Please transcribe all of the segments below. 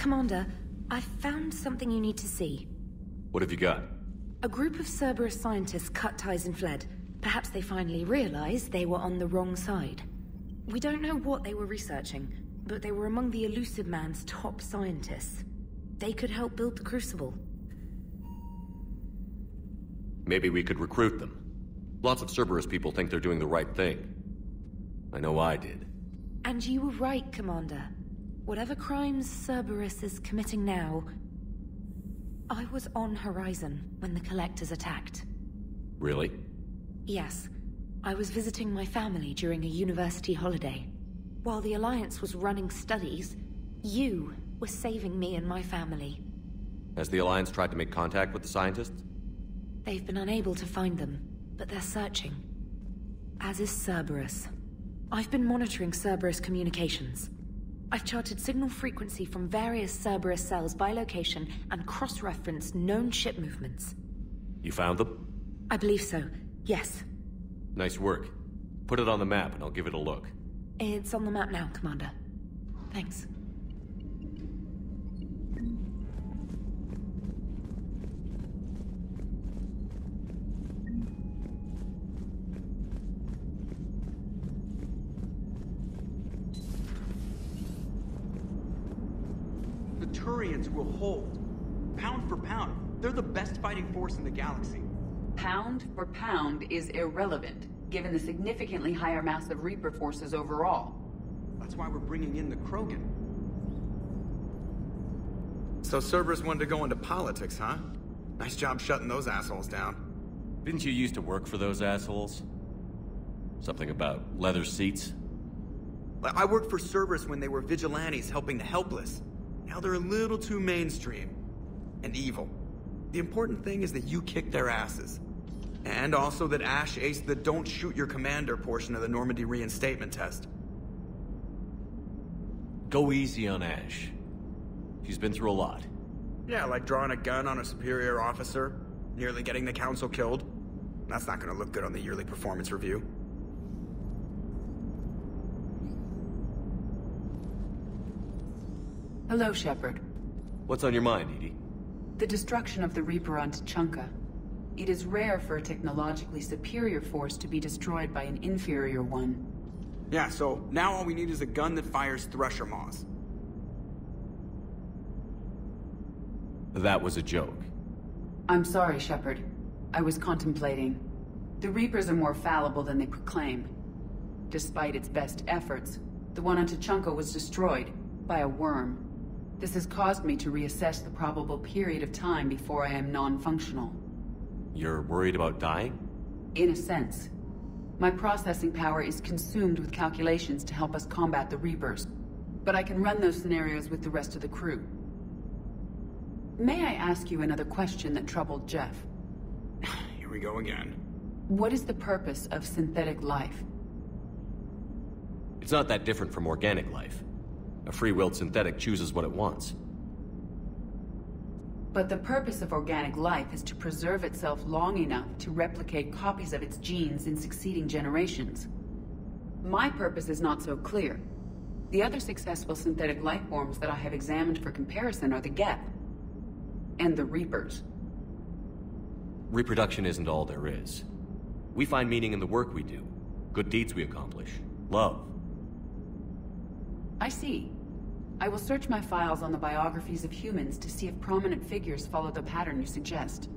Commander, I've found something you need to see. What have you got? A group of Cerberus scientists cut ties and fled. Perhaps they finally realized they were on the wrong side. We don't know what they were researching, but they were among the Elusive Man's top scientists. They could help build the Crucible. Maybe we could recruit them. Lots of Cerberus people think they're doing the right thing. I know I did. And you were right, Commander. Whatever crimes Cerberus is committing now... I was on Horizon when the Collectors attacked. Really? Yes. I was visiting my family during a university holiday. While the Alliance was running studies, you were saving me and my family. Has the Alliance tried to make contact with the scientists? They've been unable to find them, but they're searching. As is Cerberus. I've been monitoring Cerberus communications. I've charted signal frequency from various Cerberus cells by location and cross-referenced known ship movements. You found them? I believe so, yes. Nice work. Put it on the map and I'll give it a look. It's on the map now, Commander. Thanks. The Turians will hold. Pound for pound, they're the best fighting force in the galaxy. Pound for pound is irrelevant, given the significantly higher mass of Reaper forces overall. That's why we're bringing in the Krogan. So Cerberus wanted to go into politics, huh? Nice job shutting those assholes down. Didn't you used to work for those assholes? Something about leather seats? I worked for Cerberus when they were vigilantes helping the helpless. Now they're a little too mainstream. And evil. The important thing is that you kick their asses. And also that Ash aced the don't shoot your commander portion of the Normandy reinstatement test. Go easy on Ash. She's been through a lot. Yeah, like drawing a gun on a superior officer, nearly getting the council killed. That's not gonna look good on the yearly performance review. Hello, Shepard. What's on your mind, Edie? The destruction of the Reaper on Tuchanka. It is rare for a technologically superior force to be destroyed by an inferior one. Yeah, so now all we need is a gun that fires Thresher Maws. That was a joke. I'm sorry, Shepard. I was contemplating. The Reapers are more fallible than they proclaim. Despite its best efforts, the one on Tuchanka was destroyed by a worm. This has caused me to reassess the probable period of time before I am non-functional. You're worried about dying? In a sense. My processing power is consumed with calculations to help us combat the Reapers. But I can run those scenarios with the rest of the crew. May I ask you another question that troubled Jeff? Here we go again. What is the purpose of synthetic life? It's not that different from organic life. A free-willed synthetic chooses what it wants. But the purpose of organic life is to preserve itself long enough to replicate copies of its genes in succeeding generations. My purpose is not so clear. The other successful synthetic life forms that I have examined for comparison are the Geth and the Reapers. Reproduction isn't all there is. We find meaning in the work we do, good deeds we accomplish, love. I see. I will search my files on the biographies of humans to see if prominent figures follow the pattern you suggest.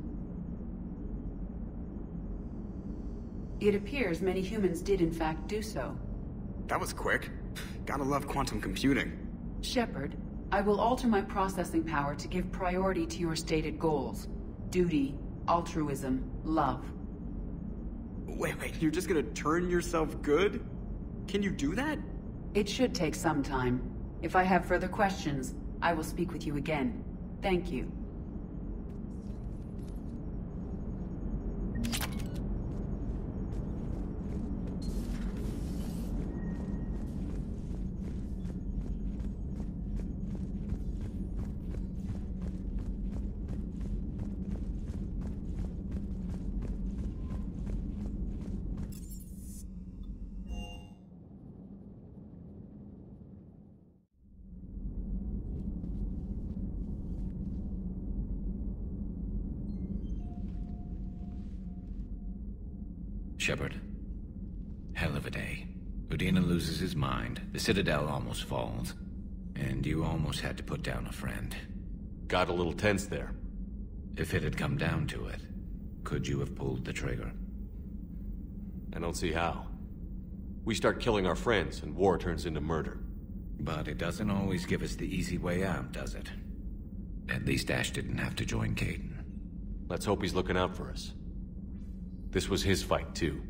It appears many humans did in fact do so. That was quick. Gotta love quantum computing. Shepard, I will alter my processing power to give priority to your stated goals. Duty, altruism, love. Wait, you're just gonna turn yourself good? Can you do that? It should take some time. If I have further questions, I will speak with you again. Thank you. Shepard. Hell of a day. Udina loses his mind, the Citadel almost falls, and you almost had to put down a friend. Got a little tense there. If it had come down to it, could you have pulled the trigger? I don't see how. We start killing our friends, and war turns into murder. But it doesn't always give us the easy way out, does it? At least Ash didn't have to join Caden. Let's hope he's looking out for us. This was his fight, too.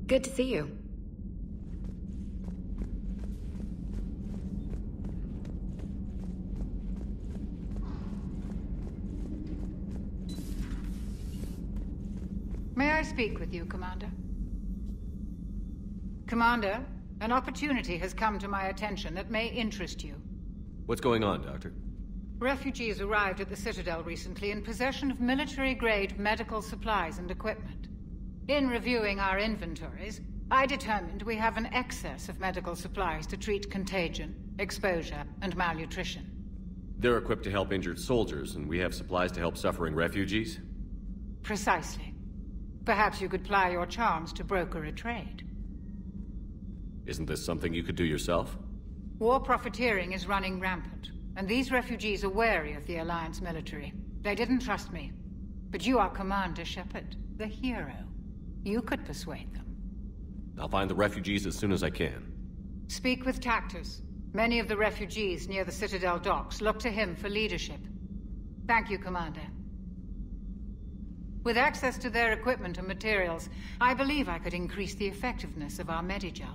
Good to see you. May I speak with you, Commander? Commander, an opportunity has come to my attention that may interest you. What's going on, Doctor? Refugees arrived at the Citadel recently in possession of military-grade medical supplies and equipment. In reviewing our inventories, I determined we have an excess of medical supplies to treat contagion, exposure, and malnutrition. They're equipped to help injured soldiers, and we have supplies to help suffering refugees? Precisely. Perhaps you could ply your charms to broker a trade. Isn't this something you could do yourself? War profiteering is running rampant, and these refugees are wary of the Alliance military. They didn't trust me. But you are Commander Shepard, the hero. You could persuade them. I'll find the refugees as soon as I can. Speak with Tactus. Many of the refugees near the Citadel docks look to him for leadership. Thank you, Commander. With access to their equipment and materials, I believe I could increase the effectiveness of our Medigel.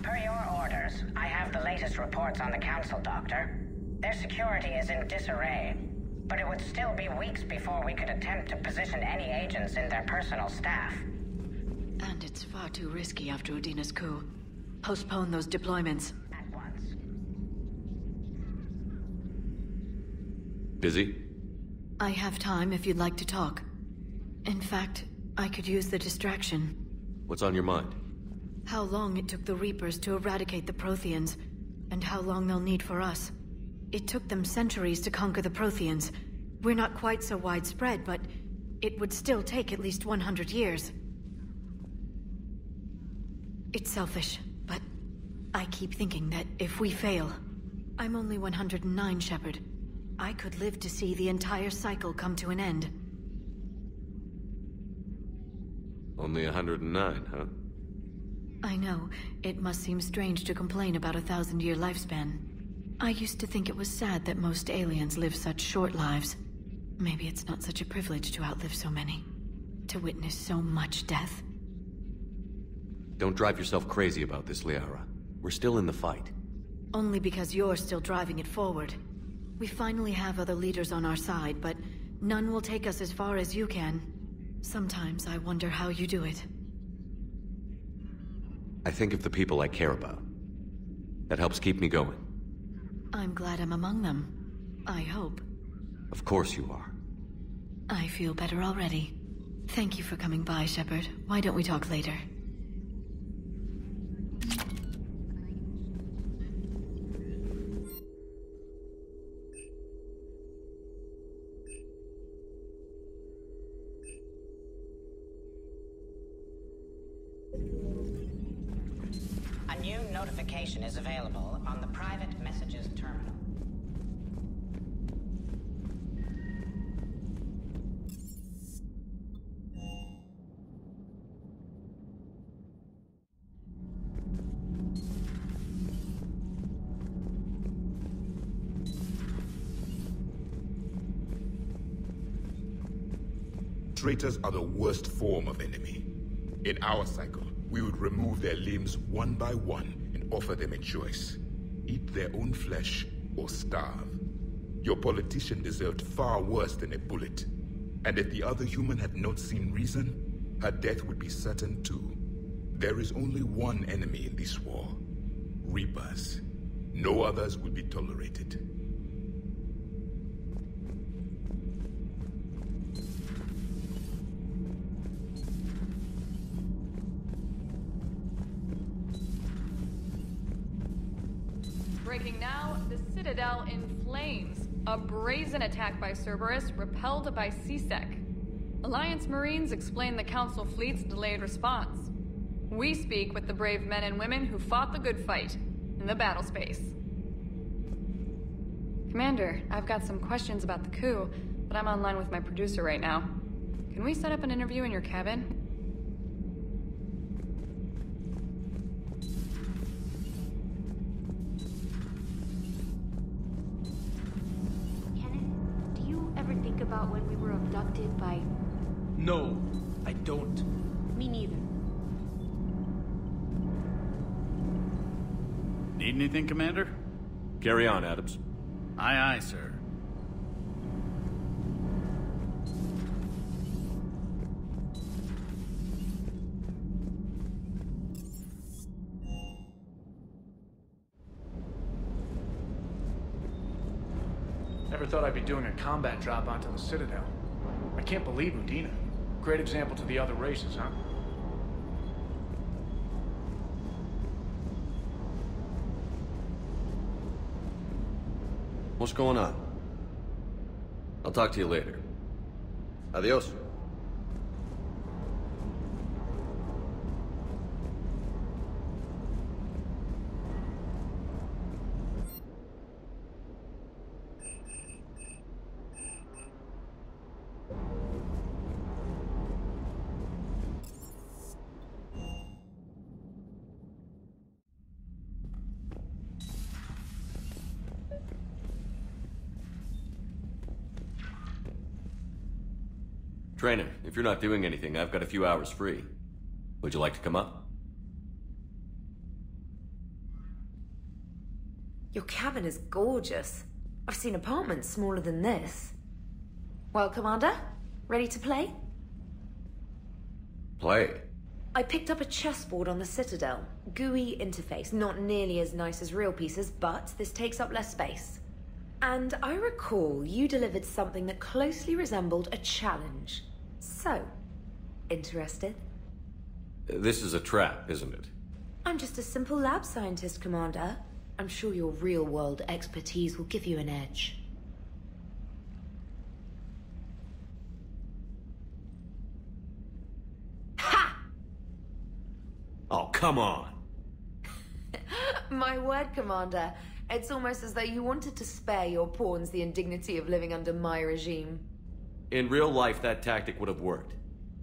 Per your orders, I have the latest reports on the Council, Doctor. Their security is in disarray, but it would still be weeks before we could attempt to position any agents in their personal staff. And it's far too risky after Udina's coup. Postpone those deployments. At once. Busy? I have time if you'd like to talk. In fact, I could use the distraction. What's on your mind? How long it took the Reapers to eradicate the Protheans, and how long they'll need for us. It took them centuries to conquer the Protheans. We're not quite so widespread, but it would still take at least 100 years. It's selfish, but I keep thinking that if we fail... I'm only 109, Shepard. I could live to see the entire cycle come to an end. Only 109, huh? I know. It must seem strange to complain about a 1,000-year lifespan. I used to think it was sad that most aliens live such short lives. Maybe it's not such a privilege to outlive so many. To witness so much death. Don't drive yourself crazy about this, Liara. We're still in the fight. Only because you're still driving it forward. We finally have other leaders on our side, but none will take us as far as you can. Sometimes I wonder how you do it. I think of the people I care about. That helps keep me going. I'm glad I'm among them. I hope. Of course you are. I feel better already. Thank you for coming by, Shepard. Why don't we talk later? A new notification is available on the private messages terminal. traitors are the worst form of enemy. In our cycle, we would remove their limbs one by one and offer them a choice. Eat their own flesh or starve. Your politician deserved far worse than a bullet. And if the other human had not seen reason, her death would be certain too. There is only one enemy in this war. Reapers. No others will be tolerated. Breaking now, the Citadel in flames. A brazen attack by Cerberus, repelled by CSEC. Alliance Marines explain the Council fleet's delayed response. We speak with the brave men and women who fought the good fight in the battle space. Commander, I've got some questions about the coup, but I'm online with my producer right now. Can we set up an interview in your cabin? About when we were abducted by... No, I don't. Me neither. Need anything, Commander? Carry on, Adams. Aye, aye, sir. Never thought I'd be doing a combat drop onto the Citadel. I can't believe Udina. Great example to the other races, huh? What's going on? I'll talk to you later. Adios. Trainer, if you're not doing anything, I've got a few hours free. Would you like to come up? Your cabin is gorgeous. I've seen apartments smaller than this. Well, Commander, ready to play? Play? I picked up a chessboard on the Citadel. GUI interface, not nearly as nice as real pieces, but this takes up less space. And I recall you delivered something that closely resembled a challenge. So, interested? This is a trap, isn't it? I'm just a simple lab scientist, Commander. I'm sure your real-world expertise will give you an edge. Ha! Oh, come on! My word, Commander. It's almost as though you wanted to spare your pawns the indignity of living under my regime. In real life, that tactic would have worked.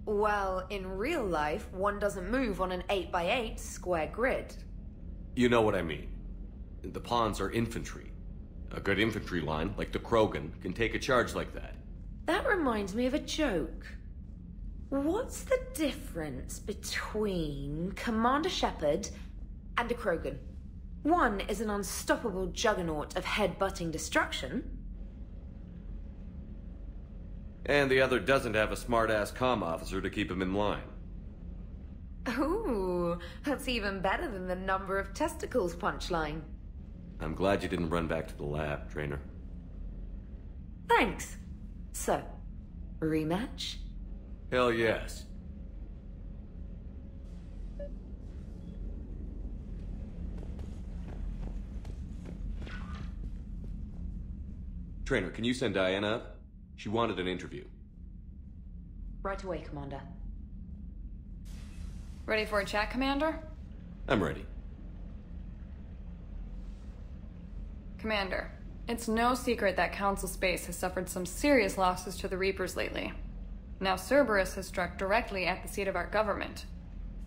Well, in real life, one doesn't move on an 8x8 square grid. You know what I mean. The pawns are infantry. A good infantry line, like the Krogan, can take a charge like that. That reminds me of a joke. What's the difference between Commander Shepard and a Krogan? One is an unstoppable juggernaut of head-butting destruction. And the other doesn't have a smart-ass comm officer to keep him in line. Ooh, that's even better than the number of testicles punchline. I'm glad you didn't run back to the lab, Trainer. Thanks. So, rematch? Hell yes. Trainer, can you send Diana up? She wanted an interview. Right away, Commander. Ready for a chat, Commander? I'm ready. Commander, it's no secret that Council Space has suffered some serious losses to the Reapers lately. Now Cerberus has struck directly at the seat of our government.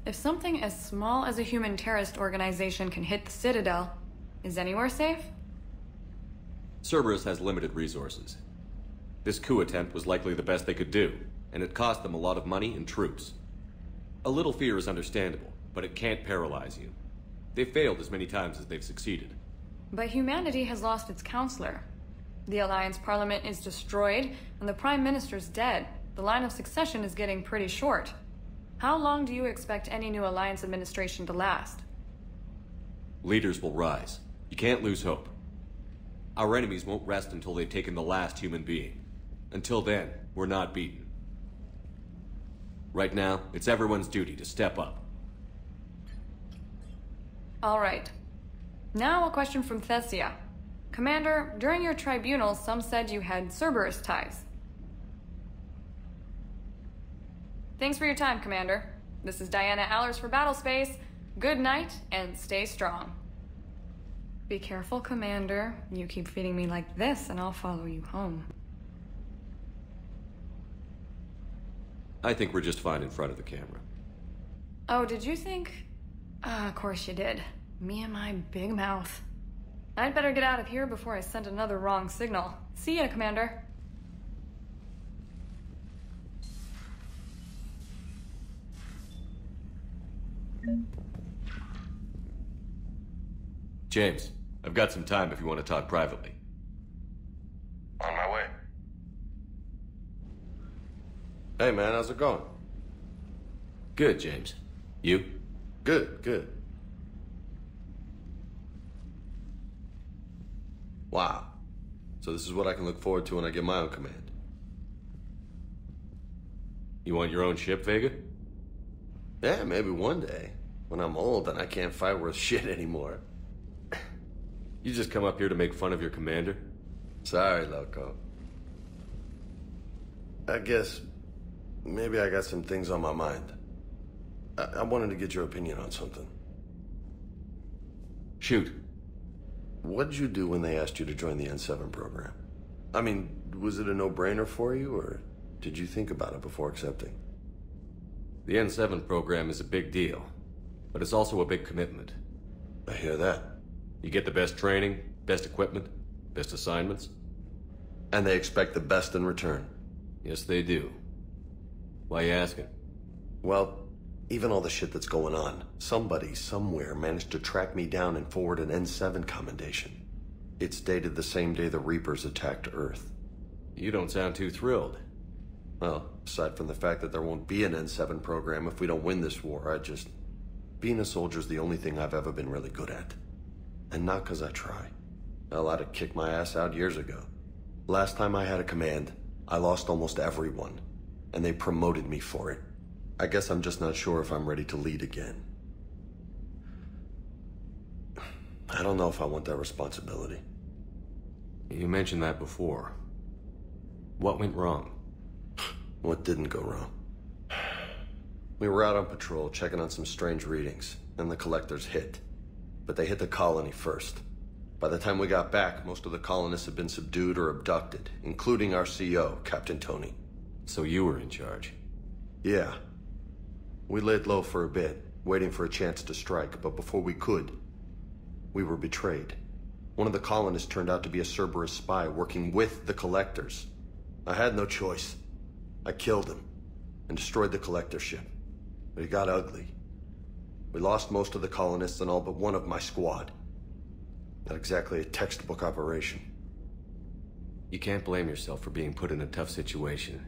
If something as small as a human terrorist organization can hit the Citadel, is anywhere safe? Cerberus has limited resources. This coup attempt was likely the best they could do. and it cost them a lot of money and troops. A little fear is understandable, but it can't paralyze you. They've failed as many times as they've succeeded. But humanity has lost its counselor. The Alliance Parliament is destroyed, and the Prime Minister's dead. The line of succession is getting pretty short. How long do you expect any new Alliance administration to last? Leaders will rise. You can't lose hope. Our enemies won't rest until they've taken the last human being. Until then, we're not beaten. Right now, it's everyone's duty to step up. All right. Now a question from Thessia. Commander, during your tribunal, some said you had Cerberus ties. Thanks for your time, Commander. This is Diana Allers for Battlespace. Good night, and stay strong. Be careful, Commander. You keep feeding me like this, and I'll follow you home. I think we're just fine in front of the camera. Oh, did you think? Of course you did. Me and my big mouth. I'd better get out of here before I send another wrong signal. See ya, Commander. James, I've got some time if you want to talk privately. On my way. Hey man, how's it going? Good, James. You? Good, good. Wow. So this is what I can look forward to when I get my own command. You want your own ship, Vega? Yeah, maybe one day. When I'm old and I can't fight worth shit anymore. You just come up here to make fun of your commander? Sorry, Loco. I guess maybe I got some things on my mind. I wanted to get your opinion on something. Shoot. What'd you do when they asked you to join the N7 program? I mean, was it a no-brainer for you, or did you think about it before accepting? The N7 program is a big deal, but it's also a big commitment. I hear that. You get the best training, best equipment, best assignments. And they expect the best in return. Yes, they do. Why you asking? Well, even all the shit that's going on, somebody somewhere managed to track me down and forward an N7 commendation. It's dated the same day the Reapers attacked Earth. You don't sound too thrilled. Well, aside from the fact that there won't be an N7 program if we don't win this war, being a soldier's the only thing I've ever been really good at. And not because I try. Hell, I'd have kicked my ass out years ago. Last time I had a command, I lost almost everyone, and they promoted me for it. I guess I'm just not sure if I'm ready to lead again. I don't know if I want that responsibility. You mentioned that before. What went wrong? What didn't go wrong? We were out on patrol, checking on some strange readings, and the collectors hit. But they hit the colony first. By the time we got back, most of the colonists had been subdued or abducted, including our CO, Captain Tony. So you were in charge? Yeah. We laid low for a bit, waiting for a chance to strike, but before we could, we were betrayed. One of the colonists turned out to be a Cerberus spy working with the collectors. I had no choice. I killed him and destroyed the collector ship. But it got ugly. We lost most of the colonists and all but one of my squad. Not exactly a textbook operation. You can't blame yourself for being put in a tough situation.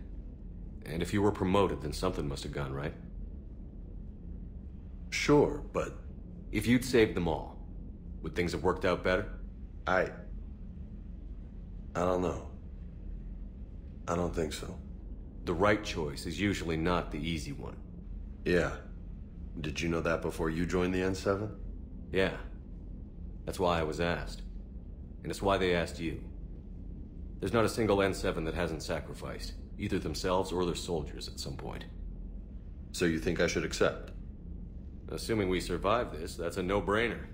And if you were promoted, then something must have gone right. Sure, but... If you'd saved them all, would things have worked out better? I don't know. I don't think so. The right choice is usually not the easy one. Yeah. Did you know that before you joined the N7? Yeah. That's why I was asked. And it's why they asked you. There's not a single N7 that hasn't sacrificed, either themselves or their soldiers at some point. So you think I should accept? Assuming we survive this, that's a no-brainer.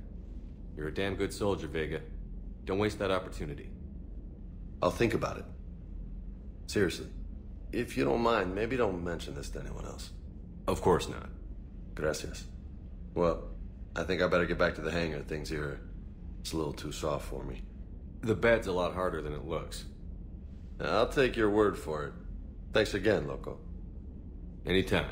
You're a damn good soldier, Vega. Don't waste that opportunity. I'll think about it. Seriously. If you don't mind, maybe don't mention this to anyone else. Of course not. Gracias. Well, I think I better get back to the hangar. Things here, it's a little too soft for me. The bed's a lot harder than it looks. I'll take your word for it. Thanks again, Loco. Anytime.